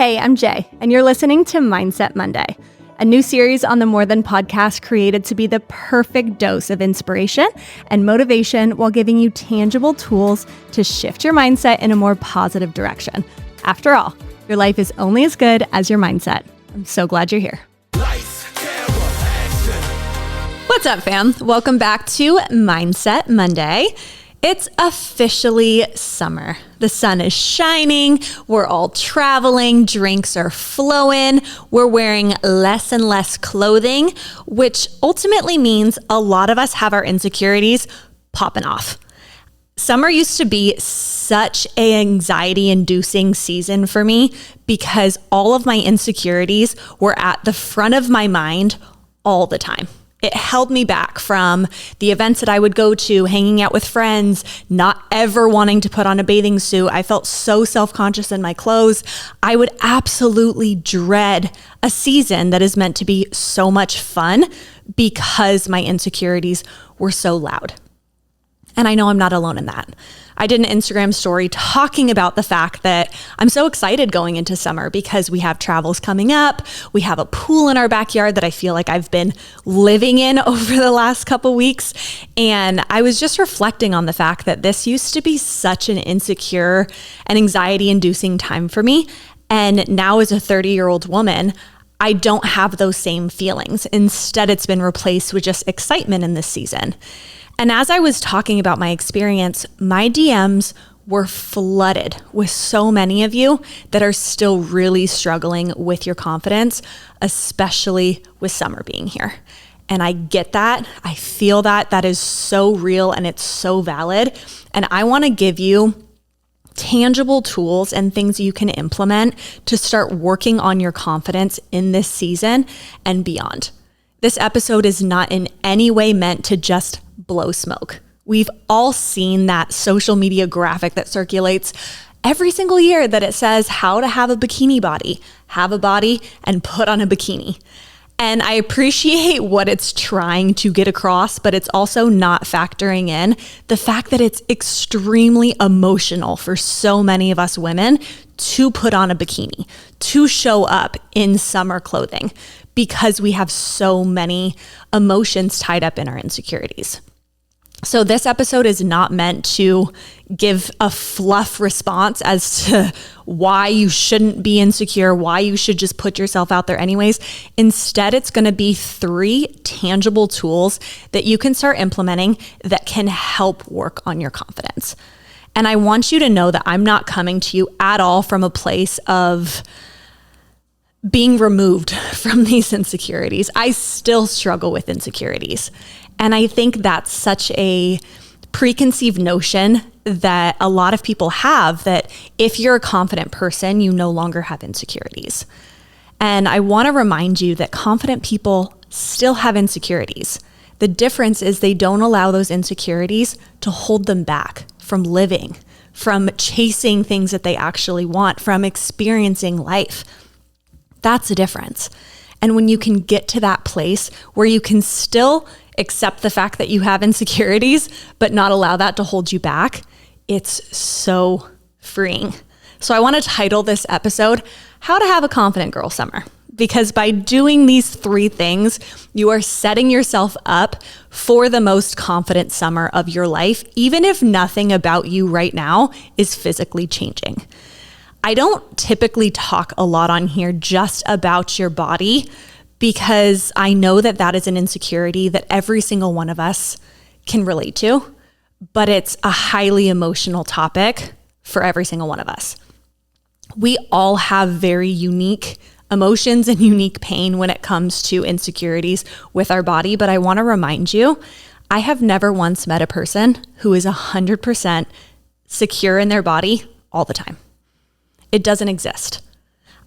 Hey, I'm Jay, and you're listening to Mindset Monday, a new series on the More Than podcast created to be the perfect dose of inspiration and motivation while giving you tangible tools to shift your mindset in a more positive direction. After all, your life is only as good as your mindset. I'm so glad you're here. What's up, fam? Welcome back to Mindset Monday. It's officially summer. The sun is shining. We're all traveling. Drinks are flowing. We're wearing less and less clothing, which ultimately means a lot of us have our insecurities popping off. Summer used to be such an anxiety-inducing season for me because all of my insecurities were at the front of my mind all the time. It held me back from the events that I would go to, hanging out with friends, not ever wanting to put on a bathing suit. I felt so self-conscious in my clothes. I would absolutely dread a season that is meant to be so much fun because my insecurities were so loud. And I know I'm not alone in that. I did an Instagram story talking about the fact that I'm so excited going into summer because we have travels coming up. We have a pool in our backyard that I feel like I've been living in over the last couple weeks. And I was just reflecting on the fact that this used to be such an insecure and anxiety-inducing time for me. And now as a 30-year-old woman, I don't have those same feelings. Instead, it's been replaced with just excitement in this season. And as I was talking about my experience, my DMs were flooded with so many of you that are still really struggling with your confidence, especially with summer being here. And I get that. I feel that. That is so real and it's so valid. And I want to give you tangible tools and things you can implement to start working on your confidence in this season and beyond. This episode is not in any way meant to just blow smoke. We've all seen that social media graphic that circulates every single year that it says how to have a bikini body, have a body, and put on a bikini. And I appreciate what it's trying to get across, but it's also not factoring in the fact that it's extremely emotional for so many of us women to put on a bikini, to show up in summer clothing, because we have so many emotions tied up in our insecurities. So this episode is not meant to give a fluff response as to why you shouldn't be insecure, why you should just put yourself out there anyways. Instead, it's going to be 3 tangible tools that you can start implementing that can help work on your confidence. And I want you to know that I'm not coming to you at all from a place of being removed from these insecurities. I still struggle with insecurities. And I think that's such a preconceived notion that a lot of people have, that if you're a confident person, you no longer have insecurities. And I want to remind you that confident people still have insecurities. The difference is they don't allow those insecurities to hold them back from living, from chasing things that they actually want, from experiencing life. That's the difference. And when you can get to that place where you can still accept the fact that you have insecurities, but not allow that to hold you back, it's so freeing. So I want to title this episode, How to Have a Confident Girl Summer. Because by doing these 3 things, you are setting yourself up for the most confident summer of your life, even if nothing about you right now is physically changing. I don't typically talk a lot on here just about your body because I know that that is an insecurity that every single one of us can relate to, but it's a highly emotional topic for every single one of us. We all have very unique emotions and unique pain when it comes to insecurities with our body, but I want to remind you, I have never once met a person who is 100% secure in their body all the time. It doesn't exist.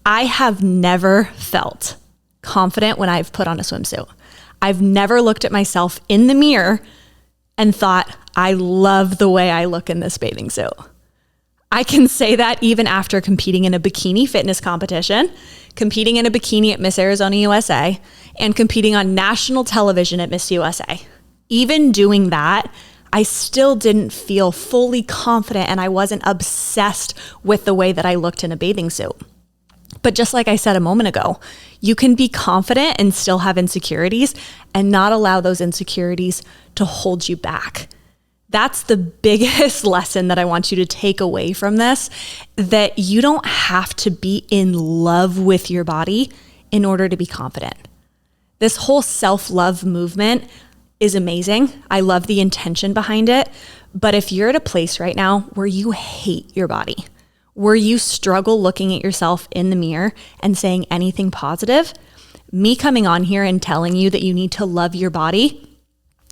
I have never felt confident when I've put on a swimsuit. I've never looked at myself in the mirror and thought, I love the way I look in this bathing suit. I can say that even after competing in a bikini fitness competition, competing in a bikini at Miss Arizona USA, and competing on national television at Miss USA. Even doing that, I still didn't feel fully confident and I wasn't obsessed with the way that I looked in a bathing suit. But just like I said a moment ago, you can be confident and still have insecurities and not allow those insecurities to hold you back. That's the biggest lesson that I want you to take away from this, that you don't have to be in love with your body in order to be confident. This whole self-love movement is amazing. I love the intention behind it. But if you're at a place right now where you hate your body, where you struggle looking at yourself in the mirror and saying anything positive, me coming on here and telling you that you need to love your body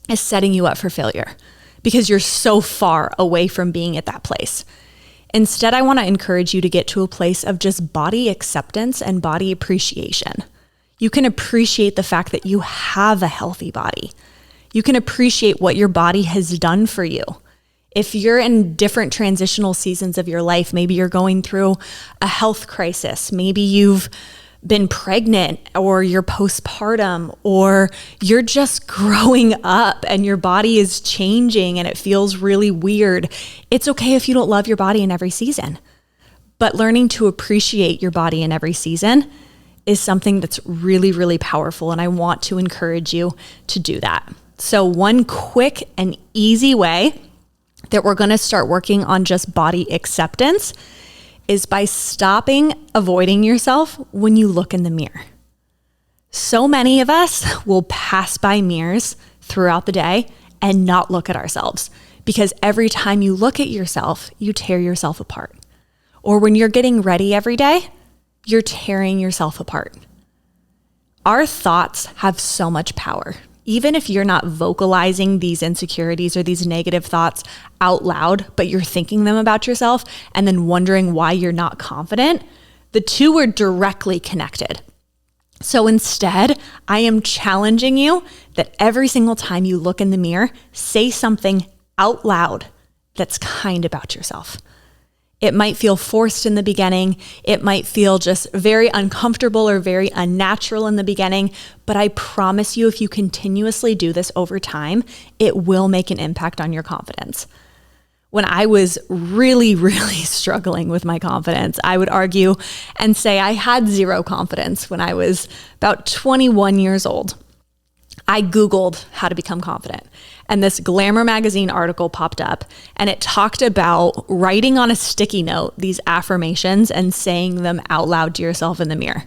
is setting you up for failure because you're so far away from being at that place. Instead, I want to encourage you to get to a place of just body acceptance and body appreciation. You can appreciate the fact that you have a healthy body. You can appreciate what your body has done for you. If you're in different transitional seasons of your life, maybe you're going through a health crisis, maybe you've been pregnant or you're postpartum, or you're just growing up and your body is changing and it feels really weird. It's okay if you don't love your body in every season, but learning to appreciate your body in every season is something that's really, really powerful. And I want to encourage you to do that. So one quick and easy way that we're going to start working on just body acceptance is by stopping avoiding yourself when you look in the mirror. So many of us will pass by mirrors throughout the day and not look at ourselves because every time you look at yourself, you tear yourself apart. Or when you're getting ready every day, you're tearing yourself apart. Our thoughts have so much power. Even if you're not vocalizing these insecurities or these negative thoughts out loud, but you're thinking them about yourself and then wondering why you're not confident, the two are directly connected. So instead, I am challenging you that every single time you look in the mirror, say something out loud that's kind about yourself. It might feel forced in the beginning. It might feel just very uncomfortable or very unnatural in the beginning. But I promise you, if you continuously do this over time, it will make an impact on your confidence. When I was really, really struggling with my confidence, I would argue and say I had zero confidence when I was about 21 years old. I Googled how to become confident, and this Glamour magazine article popped up, and it talked about writing on a sticky note these affirmations and saying them out loud to yourself in the mirror.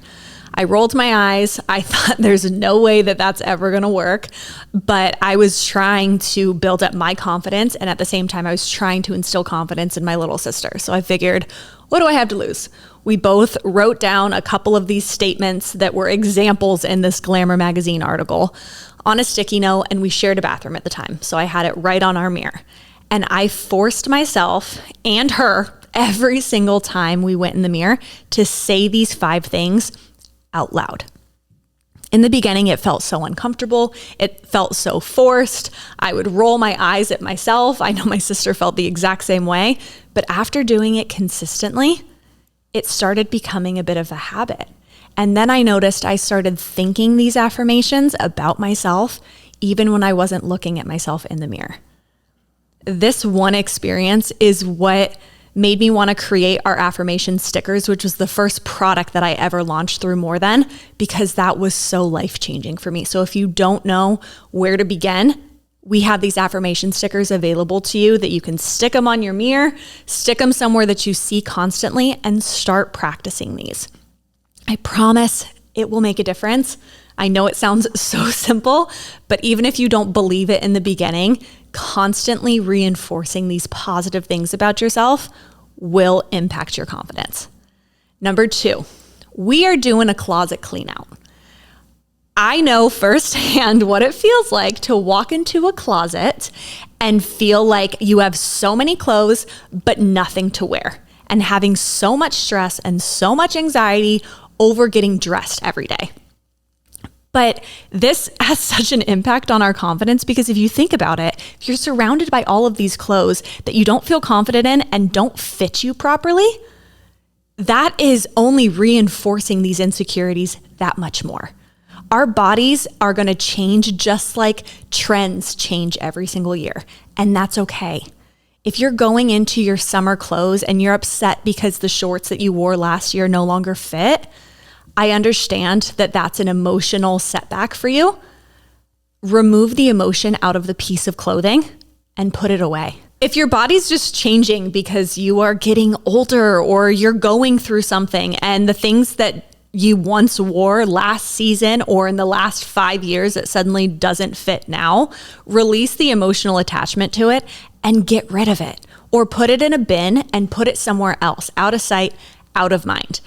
I rolled my eyes. I thought there's no way that that's ever going to work, but I was trying to build up my confidence, and at the same time, I was trying to instill confidence in my little sister. So I figured, what do I have to lose? We both wrote down a couple of these statements that were examples in this Glamour magazine article on a sticky note, and we shared a bathroom at the time. So I had it right on our mirror. And I forced myself and her every single time we went in the mirror to say these 5 things out loud. In the beginning, it felt so uncomfortable. It felt so forced. I would roll my eyes at myself. I know my sister felt the exact same way. But after doing it consistently, it started becoming a bit of a habit. And then I noticed I started thinking these affirmations about myself, even when I wasn't looking at myself in the mirror. This one experience is what made me want to create our affirmation stickers, which was the first product that I ever launched through More Than, because that was so life-changing for me. So if you don't know where to begin, we have these affirmation stickers available to you that you can stick them on your mirror, stick them somewhere that you see constantly, and start practicing these. I promise it will make a difference. I know it sounds so simple, but even if you don't believe it in the beginning, constantly reinforcing these positive things about yourself will impact your confidence. Number 2, we are doing a closet clean out. I know firsthand what it feels like to walk into a closet and feel like you have so many clothes, but nothing to wear, and having so much stress and so much anxiety over getting dressed every day. But this has such an impact on our confidence because if you think about it, if you're surrounded by all of these clothes that you don't feel confident in and don't fit you properly, that is only reinforcing these insecurities that much more. Our bodies are going to change just like trends change every single year, and that's okay. If you're going into your summer clothes and you're upset because the shorts that you wore last year no longer fit, I understand that that's an emotional setback for you. Remove the emotion out of the piece of clothing and put it away. If your body's just changing because you are getting older or you're going through something and the things that you once wore last season or in the last 5 years that suddenly doesn't fit now, release the emotional attachment to it and get rid of it, or put it in a bin and put it somewhere else, out of sight, out of mind.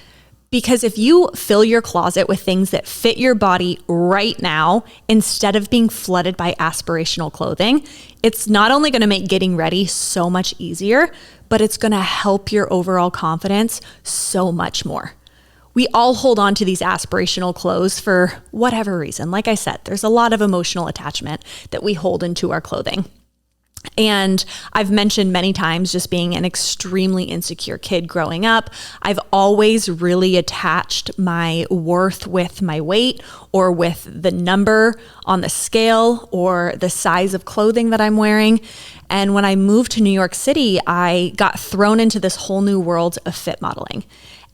Because if you fill your closet with things that fit your body right now, instead of being flooded by aspirational clothing, it's not only going to make getting ready so much easier, but it's going to help your overall confidence so much more. We all hold on to these aspirational clothes for whatever reason. Like I said, there's a lot of emotional attachment that we hold into our clothing. And I've mentioned many times just being an extremely insecure kid growing up. I've always really attached my worth with my weight or with the number on the scale or the size of clothing that I'm wearing. And when I moved to New York City, I got thrown into this whole new world of fit modeling.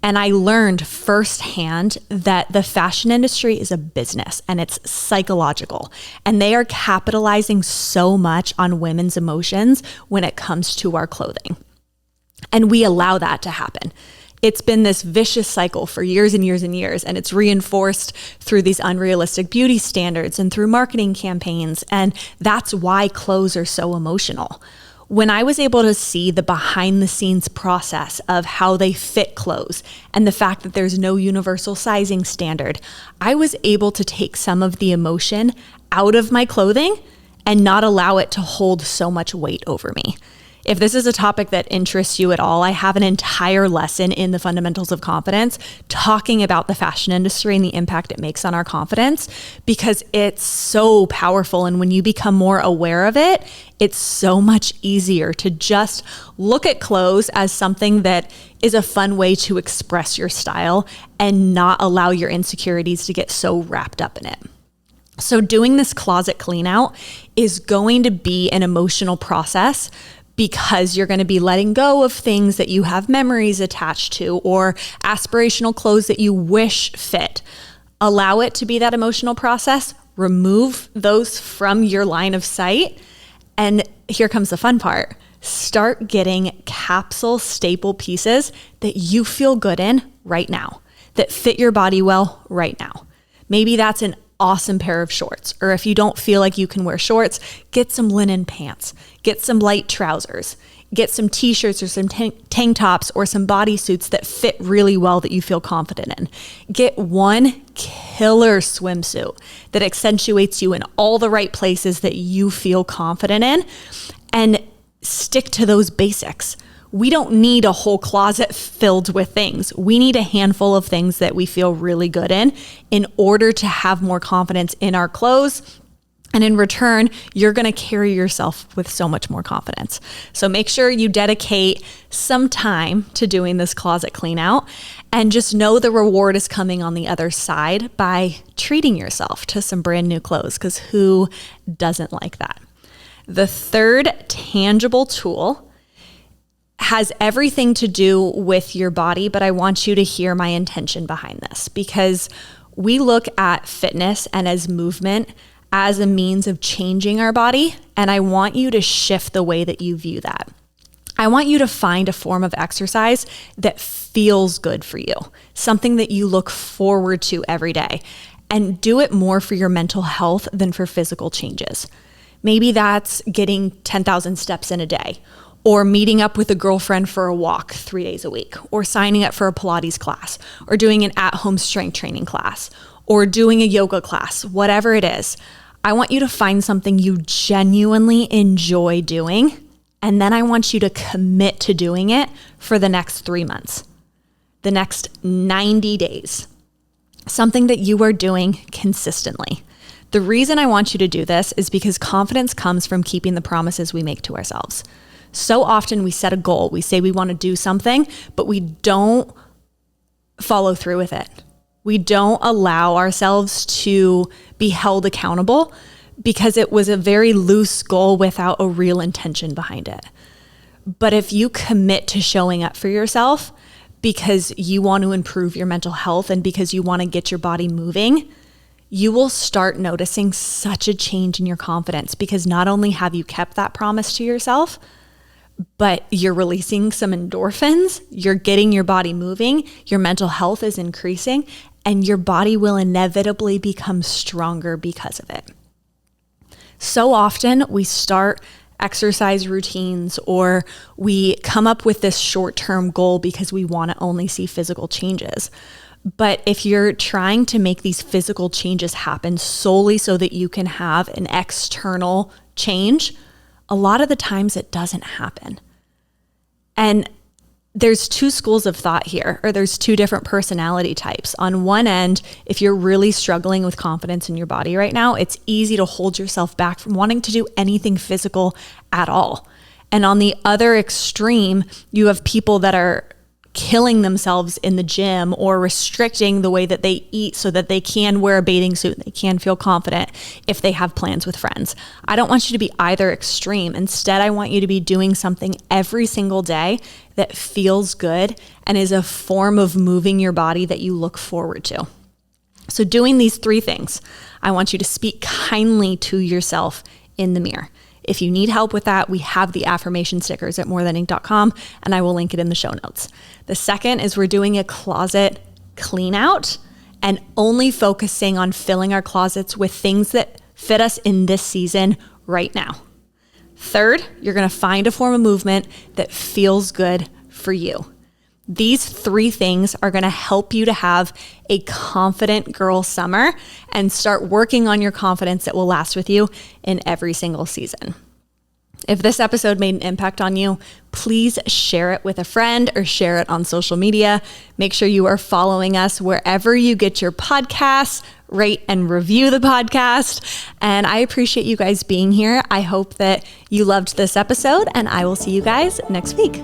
And I learned firsthand that the fashion industry is a business and it's psychological. And they are capitalizing so much on women's emotions when it comes to our clothing. And we allow that to happen. It's been this vicious cycle for years and years and years, and it's reinforced through these unrealistic beauty standards and through marketing campaigns. And that's why clothes are so emotional. When I was able to see the behind the scenes process of how they fit clothes and the fact that there's no universal sizing standard, I was able to take some of the emotion out of my clothing and not allow it to hold so much weight over me. If this is a topic that interests you at all, I have an entire lesson in the Fundamentals of Confidence talking about the fashion industry and the impact it makes on our confidence, because it's so powerful. And when you become more aware of it, it's so much easier to just look at clothes as something that is a fun way to express your style and not allow your insecurities to get so wrapped up in it. So doing this closet clean out is going to be an emotional process, because you're going to be letting go of things that you have memories attached to or aspirational clothes that you wish fit. Allow it to be that emotional process. Remove those from your line of sight. And here comes the fun part. Start getting capsule staple pieces that you feel good in right now, that fit your body well right now. Maybe that's an awesome pair of shorts. Or if you don't feel like you can wear shorts, get some linen pants, get some light trousers, get some t-shirts or some tank tops or some bodysuits that fit really well that you feel confident in. Get one killer swimsuit that accentuates you in all the right places that you feel confident in, and stick to those basics. We don't need a whole closet filled with things. We need a handful of things that we feel really good in order to have more confidence in our clothes. And in return, you're going to carry yourself with so much more confidence. So make sure you dedicate some time to doing this closet clean out, and just know the reward is coming on the other side by treating yourself to some brand new clothes, because who doesn't like that? The third tangible tool has everything to do with your body, but I want you to hear my intention behind this, because we look at fitness and as movement as a means of changing our body, and I want you to shift the way that you view that. I want you to find a form of exercise that feels good for you, something that you look forward to every day, and do it more for your mental health than for physical changes. Maybe that's getting 10,000 steps in a day, or meeting up with a girlfriend for a walk 3 days a week, or signing up for a Pilates class, or doing an at-home strength training class, or doing a yoga class, whatever it is. I want you to find something you genuinely enjoy doing, and then I want you to commit to doing it for the next 3 months, the next 90 days, something that you are doing consistently. The reason I want you to do this is because confidence comes from keeping the promises we make to ourselves. So often we set a goal, we say we want to do something, but we don't follow through with it. We don't allow ourselves to be held accountable because it was a very loose goal without a real intention behind it. But if you commit to showing up for yourself because you want to improve your mental health and because you want to get your body moving, you will start noticing such a change in your confidence, because not only have you kept that promise to yourself, but you're releasing some endorphins, you're getting your body moving, your mental health is increasing, and your body will inevitably become stronger because of it. So often we start exercise routines or we come up with this short-term goal because we want to only see physical changes. But if you're trying to make these physical changes happen solely so that you can have an external change, a lot of the times it doesn't happen. And there's two schools of thought here, or there's two different personality types. On one end, if you're really struggling with confidence in your body right now, it's easy to hold yourself back from wanting to do anything physical at all. And on the other extreme, you have people that are killing themselves in the gym or restricting the way that they eat so that they can wear a bathing suit, they can feel confident if they have plans with friends. I don't want you to be either extreme. Instead, I want you to be doing something every single day that feels good and is a form of moving your body that you look forward to. So doing these three things, I want you to speak kindly to yourself in the mirror. If you need help with that, we have the affirmation stickers at morethaninc.com, and I will link it in the show notes. The second is we're doing a closet clean out and only focusing on filling our closets with things that fit us in this season right now. Third, you're going to find a form of movement that feels good for you. These three things are going to help you to have a confident girl summer and start working on your confidence that will last with you in every single season. If this episode made an impact on you, please share it with a friend or share it on social media. Make sure you are following us wherever you get your podcasts. Rate and review the podcast. And I appreciate you guys being here. I hope that you loved this episode, and I will see you guys next week.